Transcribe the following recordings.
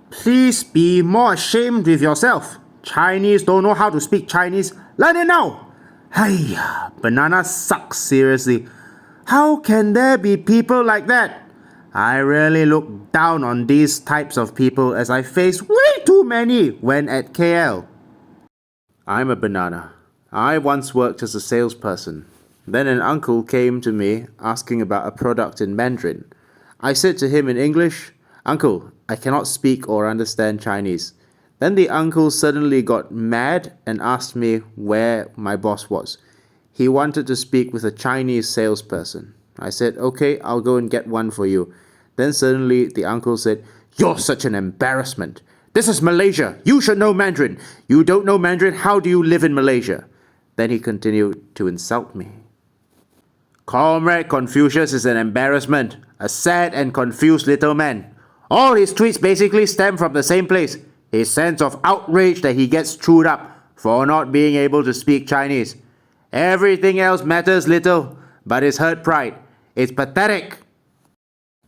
Please be more ashamed with yourself. Chinese don't know how to speak Chinese. Learn it now. Hey, banana sucks, seriously. How can there be people like that? I really look down on these types of people as I face way too many when at KL. I'm a banana. I once worked as a salesperson. Then an uncle came to me asking about a product in Mandarin. I said to him in English, "Uncle, I cannot speak or understand Chinese." Then the uncle suddenly got mad and asked me where my boss was. He wanted to speak with a Chinese salesperson. I said, "Okay, I'll go and get one for you." Then suddenly the uncle said, "You're such an embarrassment. This is Malaysia. You should know Mandarin. You don't know Mandarin. How do you live in Malaysia?" Then he continued to insult me. Comrade Confucius is an embarrassment, a sad and confused little man. All his tweets basically stem from the same place, his sense of outrage that he gets chewed up for not being able to speak Chinese. Everything else matters little, but his hurt pride. It's pathetic.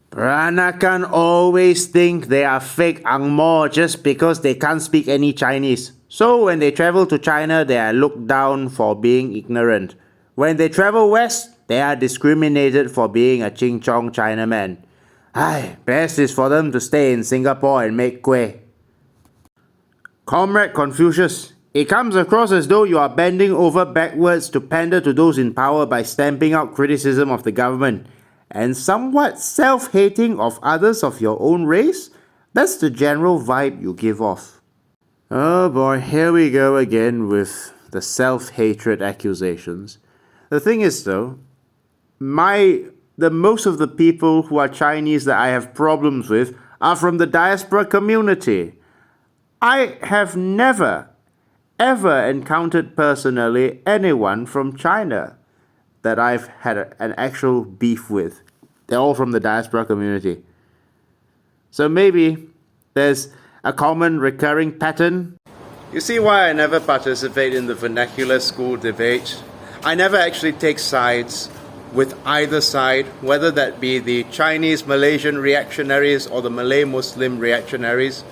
Peranakan always think they are fake Angmo just because they can't speak any Chinese. So when they travel to China, they are looked down for being ignorant. When they travel west, they are discriminated for being a Ching Chong Chinaman. Best is for them to stay in Singapore and make kueh. Comrade Confucius, it comes across as though you are bending over backwards to pander to those in power by stamping out criticism of the government and somewhat self-hating of others of your own race. That's the general vibe you give off. Oh boy, here we go again with the self-hatred accusations. The thing is though, most of the people who are Chinese that I have problems with are from the diaspora community. I have never, ever encountered personally anyone from China that I've had an actual beef with. They're all from the diaspora community. So maybe there's a common recurring pattern. You see why I never participate in the vernacular school debate? I never actually take sides with either side, whether that be the Chinese Malaysian reactionaries or the Malay Muslim reactionaries.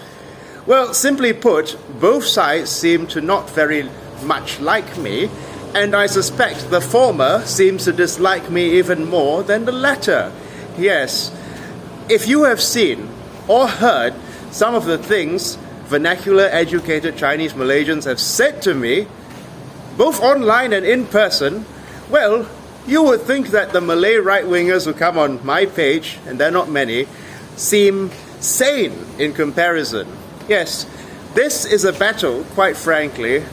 Well, simply put, both sides seem to not very much like me, and I suspect the former seems to dislike me even more than the latter. Yes, if you have seen or heard some of the things vernacular educated Chinese Malaysians have said to me, both online and in person, well, you would think that the Malay right-wingers who come on my page, and they're not many, seem sane in comparison. Yes, this is a battle, quite frankly,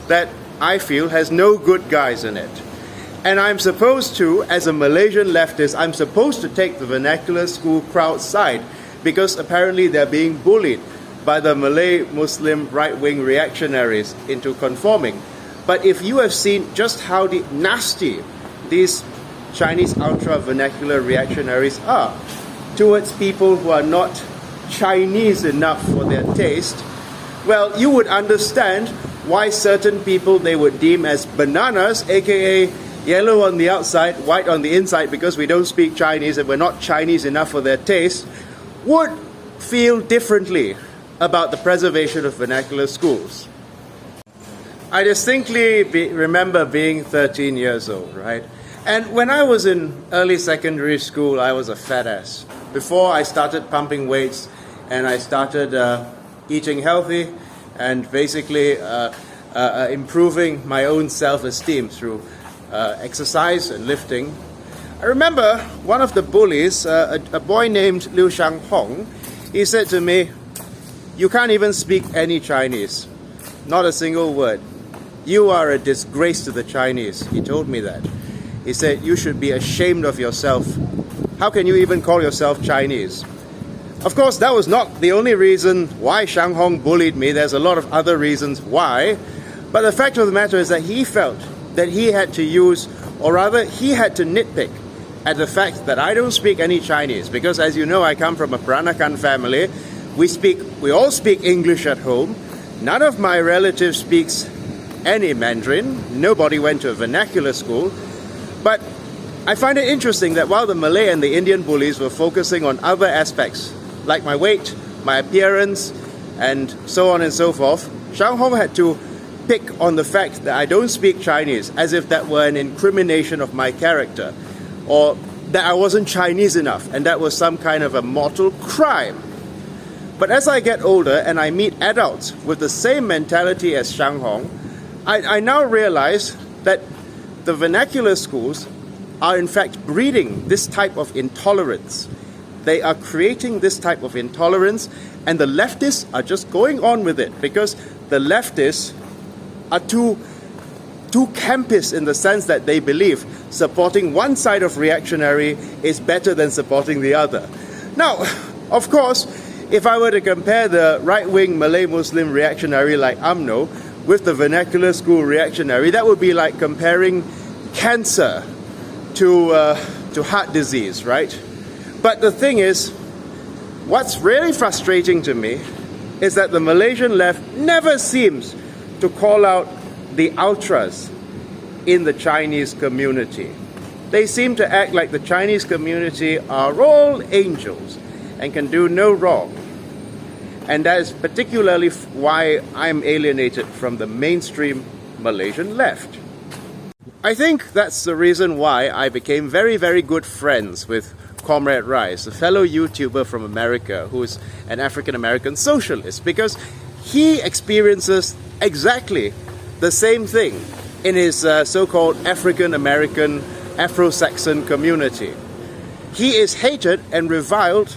that I feel has no good guys in it. And I'm supposed to, as a Malaysian leftist, I'm supposed to take the vernacular school crowd side because apparently they're being bullied by the Malay Muslim right-wing reactionaries into conforming. But if you have seen just how nasty these Chinese ultra-vernacular reactionaries are towards people who are not Chinese enough for their taste, well, you would understand why certain people they would deem as bananas, aka yellow on the outside, white on the inside because we don't speak Chinese and we're not Chinese enough for their taste, would feel differently about the preservation of vernacular schools. I distinctly remember being 13 years old, right? And when I was in early secondary school, I was a fat ass. Before I started pumping weights and I started eating healthy and basically improving my own self-esteem through exercise and lifting. I remember one of the bullies, a boy named Liu Shanghong, he said to me, "You can't even speak any Chinese, not a single word. You are a disgrace to the Chinese." He told me that. He said, "You should be ashamed of yourself. How can you even call yourself Chinese?" Of course, that was not the only reason why Shang Hong bullied me. There's a lot of other reasons why. But the fact of the matter is that he felt that he had to use, or rather, he had to nitpick at the fact that I don't speak any Chinese. Because as you know, I come from a Peranakan family. We all speak English at home. None of my relatives speaks any Mandarin. Nobody went to a vernacular school. But I find it interesting that while the Malay and the Indian bullies were focusing on other aspects, like my weight, my appearance, and so on and so forth, Shang Hong had to pick on the fact that I don't speak Chinese as if that were an incrimination of my character, or that I wasn't Chinese enough and that was some kind of a mortal crime. But as I get older and I meet adults with the same mentality as Shang Hong, I now realize that the vernacular schools are in fact breeding this type of intolerance. They are creating this type of intolerance, and the leftists are just going on with it because the leftists are too campist in the sense that they believe supporting one side of reactionary is better than supporting the other. Now, of course, if I were to compare the right-wing Malay-Muslim reactionary like UMNO with the vernacular school reactionary, that would be like comparing cancer to heart disease, right? But the thing is, what's really frustrating to me is that the Malaysian left never seems to call out the ultras in the Chinese community. They seem to act like the Chinese community are all angels and can do no wrong. And that is particularly why I'm alienated from the mainstream Malaysian left. I think that's the reason why I became very, very good friends with Comrade Rice, a fellow YouTuber from America who's an African-American socialist, because he experiences exactly the same thing in his so-called African-American Afro-Saxon community. He is hated and reviled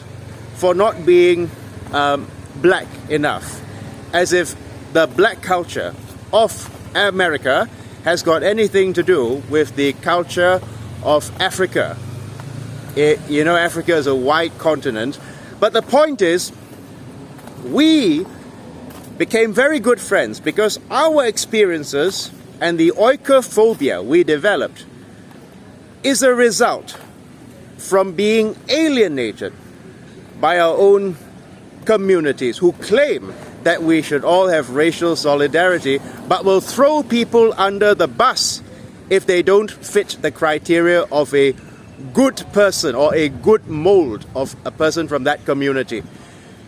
for not being black enough, as if the black culture of America has got anything to do with the culture of Africa. You know, Africa is a wide continent, but the point is, we became very good friends because our experiences and the oikophobia we developed is a result from being alienated by our own communities who claim that we should all have racial solidarity, but will throw people under the bus if they don't fit the criteria of a good person or a good mold of a person from that community,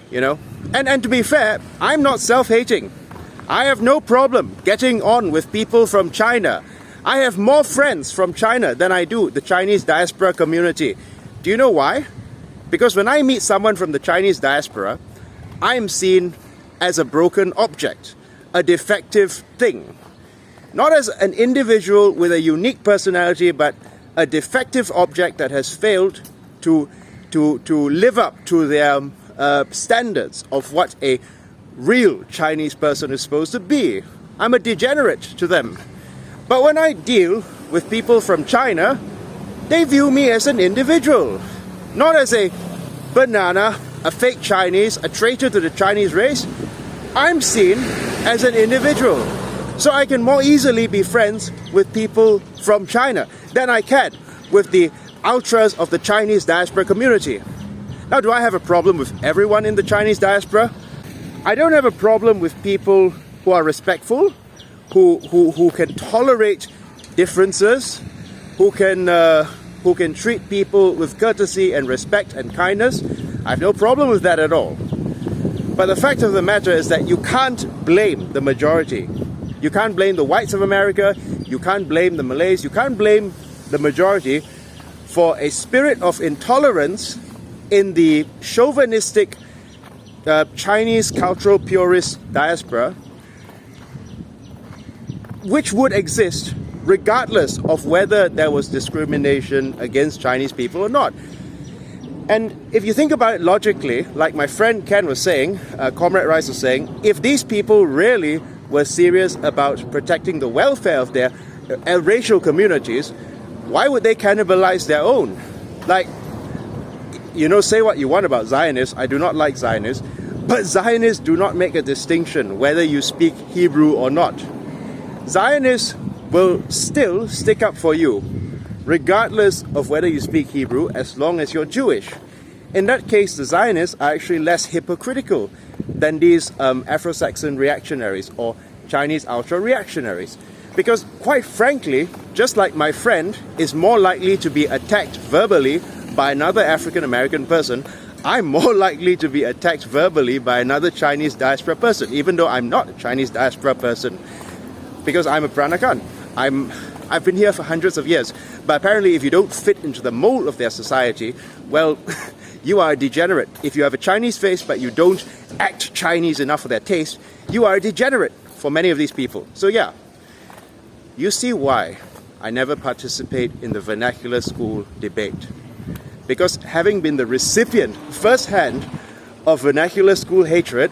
you know. And to be fair, I'm not self-hating. I have no problem getting on with people from China. I have more friends from China than I do the Chinese diaspora community. Do you know why? Because when I meet someone from the Chinese diaspora, I'm seen as a broken object, a defective thing. Not as an individual with a unique personality, but a defective object that has failed to live up to their standards of what a real Chinese person is supposed to be. I'm a degenerate to them. But when I deal with people from China, they view me as an individual, not as a banana, a fake Chinese, a traitor to the Chinese race. I'm seen as an individual. So I can more easily be friends with people from China than I can with the ultras of the Chinese diaspora community. Now, do I have a problem with everyone in the Chinese diaspora? I don't have a problem with people who are respectful, who can tolerate differences, who can treat people with courtesy and respect and kindness. I have no problem with that at all. But the fact of the matter is that you can't blame the majority. You can't blame the whites of America, you can't blame the Malays, you can't blame the majority for a spirit of intolerance in the chauvinistic Chinese cultural purist diaspora, which would exist regardless of whether there was discrimination against Chinese people or not. And if you think about it logically, like my friend Ken was saying, Comrade Rice was saying, if these people really were serious about protecting the welfare of their racial communities, why would they cannibalize their own? Like, you know, say what you want about Zionists, I do not like Zionists, but Zionists do not make a distinction whether you speak Hebrew or not. Zionists will still stick up for you, regardless of whether you speak Hebrew, as long as you're Jewish. In that case, the Zionists are actually less hypocritical than these Afro-Saxon reactionaries or Chinese ultra-reactionaries. Because quite frankly, just like my friend is more likely to be attacked verbally by another African-American person, I'm more likely to be attacked verbally by another Chinese diaspora person, even though I'm not a Chinese diaspora person, because I'm a Peranakan. I've been here for hundreds of years, but apparently if you don't fit into the mold of their society, well, you are a degenerate. If you have a Chinese face but you don't act Chinese enough for their taste, you are a degenerate for many of these people. So yeah, you see why I never participate in the vernacular school debate. Because having been the recipient firsthand of vernacular school hatred,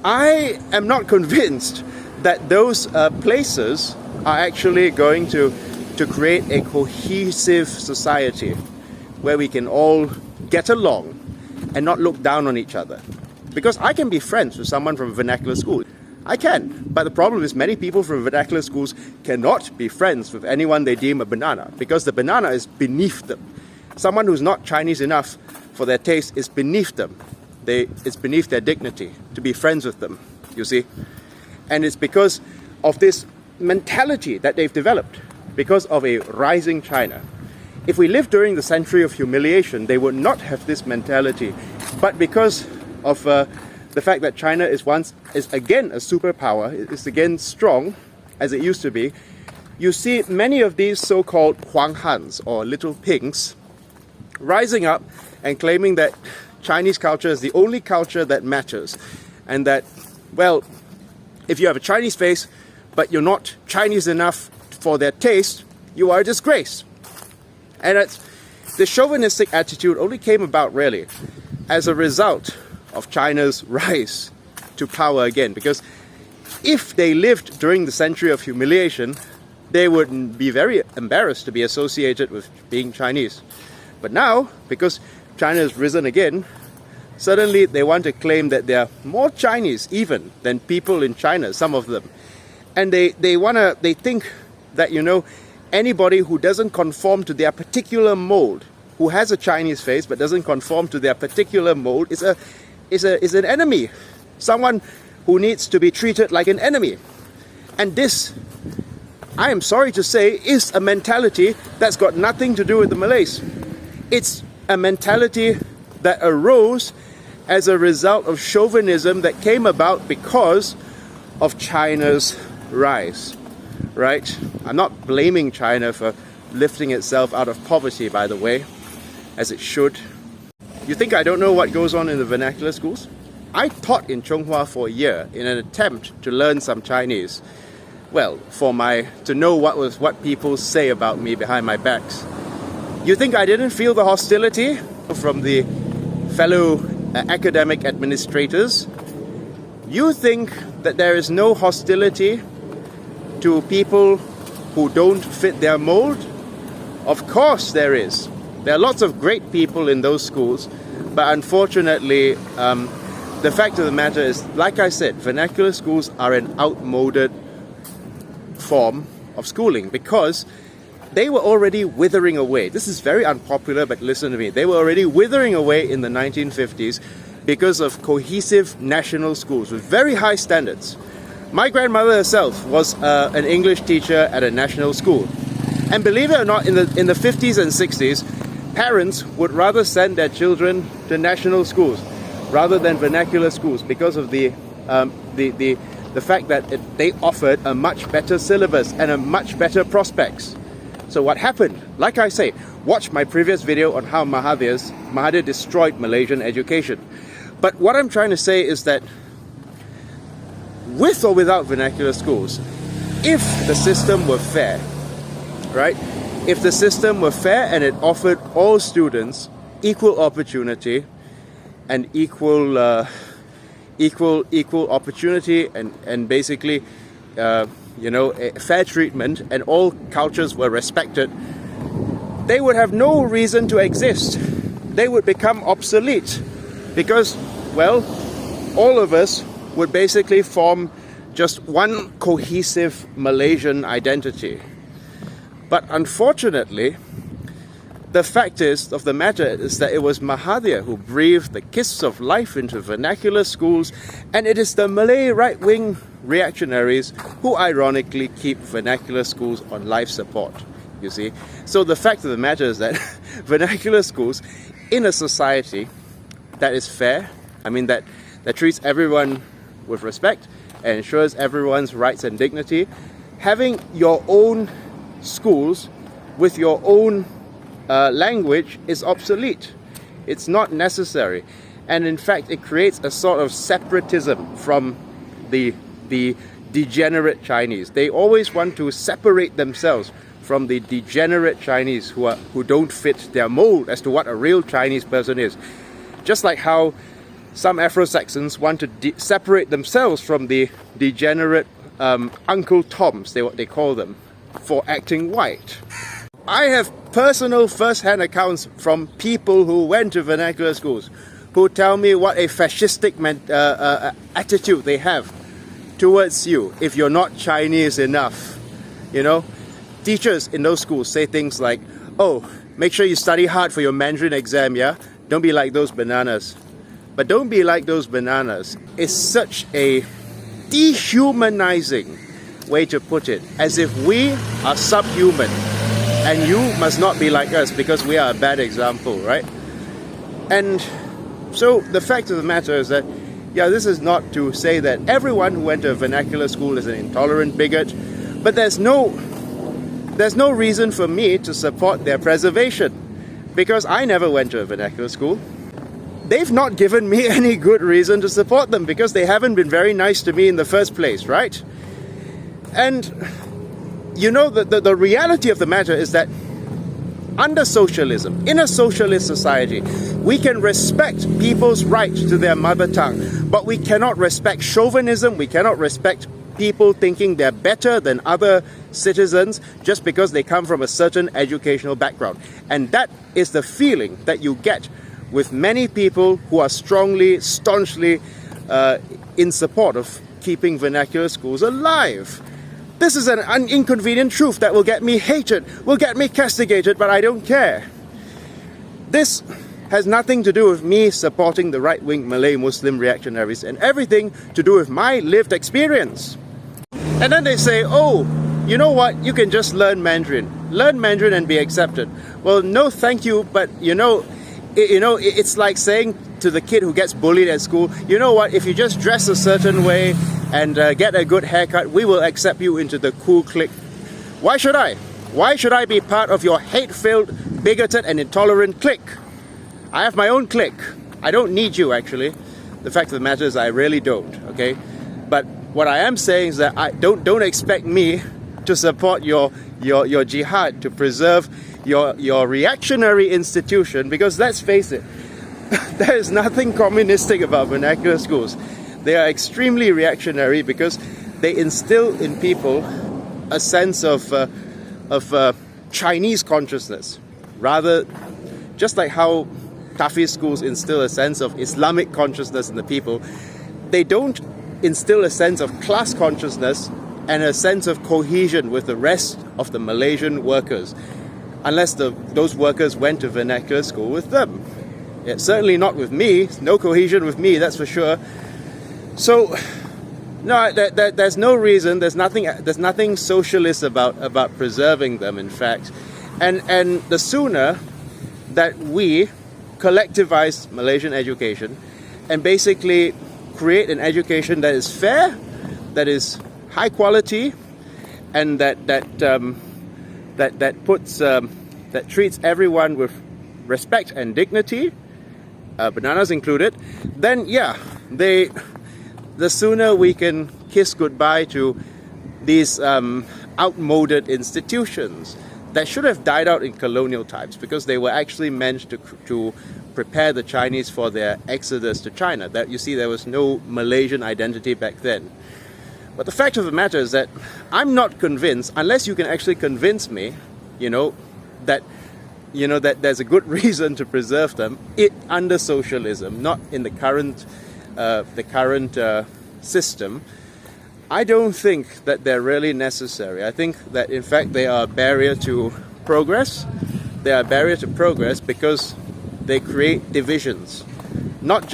I am not convinced that those places are actually going to create a cohesive society where we can all get along and not look down on each other. Because I can be friends with someone from a vernacular school. I can. But the problem is many people from vernacular schools cannot be friends with anyone they deem a banana, because the banana is beneath them. Someone who's not Chinese enough for their taste is beneath them. It's beneath their dignity to be friends with them, you see. And it's because of this mentality that they've developed, because of a rising China. If we lived during the century of humiliation, they would not have this mentality. But because of the fact that China is again a superpower, is again strong, as it used to be, you see many of these so-called Huanghans, or little pigs, rising up and claiming that Chinese culture is the only culture that matters. And that, well, if you have a Chinese face, but you're not Chinese enough for their taste, you are a disgrace. And the chauvinistic attitude only came about really as a result of China's rise to power again. Because if they lived during the century of humiliation, they would be very embarrassed to be associated with being Chinese. But now, because China has risen again, suddenly they want to claim that they are more Chinese even than people in China, some of them. And they think that, you know, anybody who doesn't conform to their particular mold, who has a Chinese face but doesn't conform to their particular mold, is an enemy. Someone who needs to be treated like an enemy. And this, I am sorry to say, is a mentality that's got nothing to do with the Malays. It's a mentality that arose as a result of chauvinism that came about because of China's rise, right? I'm not blaming China for lifting itself out of poverty, by the way, as it should. You think I don't know what goes on in the vernacular schools? I taught in Chonghua for a year in an attempt to learn some Chinese. Well, to know what people say about me behind my backs. You think I didn't feel the hostility from the fellow academic administrators? You think that there is no hostility to people who don't fit their mold? Of course there is. There are lots of great people in those schools, but unfortunately, the fact of the matter is, like I said, vernacular schools are an outmoded form of schooling because they were already withering away. This is very unpopular, but listen to me. They were already withering away in the 1950s because of cohesive national schools with very high standards. My grandmother herself was an English teacher at a national school. And believe it or not, in the 50s and 60s, parents would rather send their children to national schools rather than vernacular schools because of the fact that they offered a much better syllabus and a much better prospects. So what happened? Like I say, watch my previous video on how Mahathir destroyed Malaysian education. But what I'm trying to say is that with or without vernacular schools, if the system were fair, right? If the system were fair and it offered all students equal opportunity and equal opportunity and basically fair treatment, and all cultures were respected, they would have no reason to exist. They would become obsolete because, well, all of us would basically form just one cohesive Malaysian identity. But unfortunately, the fact of the matter is that it was Mahathir who breathed the kiss of life into vernacular schools, and it is the Malay right-wing reactionaries who ironically keep vernacular schools on life support, you see. So the fact of the matter is that vernacular schools in a society that is fair. I mean that treats everyone with respect and ensures everyone's rights and dignity. Having your own schools with your own language is obsolete. It's not necessary. And in fact, it creates a sort of separatism from the degenerate Chinese. They always want to separate themselves from the degenerate Chinese who don't fit their mold as to what a real Chinese person is. Just like how some Afro-Saxons want to separate themselves from the degenerate Uncle Toms, what they call them, for acting white. I have personal first-hand accounts from people who went to vernacular schools who tell me what a fascistic attitude they have towards you if you're not Chinese enough. You know, teachers in those schools say things like, oh, make sure you study hard for your Mandarin exam, yeah? Don't be like those bananas. But don't be like those bananas is such a dehumanizing way to put it, as if we are subhuman and you must not be like us because we are a bad example, right? And so the fact of the matter is that, yeah, this is not to say that everyone who went to a vernacular school is an intolerant bigot, but there's no reason for me to support their preservation, because I never went to a vernacular school. They've not given me any good reason to support them because they haven't been very nice to me in the first place, right? And you know, the reality of the matter is that under socialism, in a socialist society, we can respect people's right to their mother tongue, but we cannot respect chauvinism, we cannot respect people thinking they're better than other citizens just because they come from a certain educational background. And that is the feeling that you get with many people who are staunchly in support of keeping vernacular schools alive. This is an inconvenient truth that will get me hated, will get me castigated, but I don't care. This has nothing to do with me supporting the right-wing Malay Muslim reactionaries and everything to do with my lived experience. And then they say, oh, you know what, you can just learn Mandarin and be accepted. Well, no thank you, but it's like saying to the kid who gets bullied at school, you know what, if you just dress a certain way and get a good haircut, we will accept you into the cool clique. Why should I? Why should I be part of your hate-filled, bigoted and intolerant clique? I have my own clique. I don't need you, actually. The fact of the matter is I really don't, okay? But what I am saying is that I don't expect me to support your jihad to preserve your reactionary institution, because let's face it, there is nothing communistic about vernacular schools. They are extremely reactionary because they instill in people a sense of Chinese consciousness, rather just like how Tafiz schools instill a sense of Islamic consciousness in the people. They don't instill a sense of class consciousness and a sense of cohesion with the rest of the Malaysian workers, unless those workers went to vernacular school with them. Yeah, certainly not with me. No cohesion with me, that's for sure. So, no, there's no reason. There's nothing socialist about preserving them. In fact, and the sooner that we collectivize Malaysian education and basically create an education that is fair, that is high quality, and that treats everyone with respect and dignity, bananas included, then yeah, the sooner we can kiss goodbye to these outmoded institutions that should have died out in colonial times, because they were actually meant to prepare the Chinese for their exodus to China. That, you see, there was no Malaysian identity back then. But the fact of the matter is that I'm not convinced, unless you can actually convince me, that there's a good reason to preserve them under socialism, not in the current system. I don't think that they're really necessary. I think that in fact they are a barrier to progress. They are a barrier to progress because they create divisions, not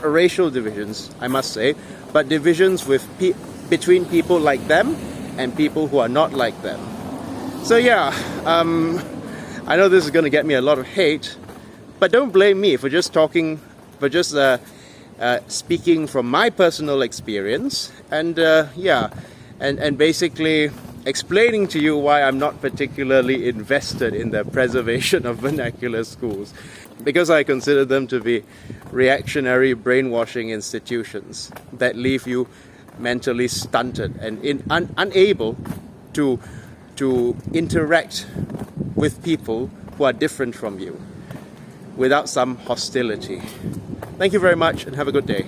racial divisions, I must say, but divisions between people like them and people who are not like them. So yeah, I know this is going to get me a lot of hate, But don't blame me for just speaking from my personal experience, and and basically explaining to you why I'm not particularly invested in the preservation of vernacular schools, because I consider them to be reactionary brainwashing institutions that leave you mentally stunted and unable to interact with people who are different from you without some hostility. Thank you very much and have a good day.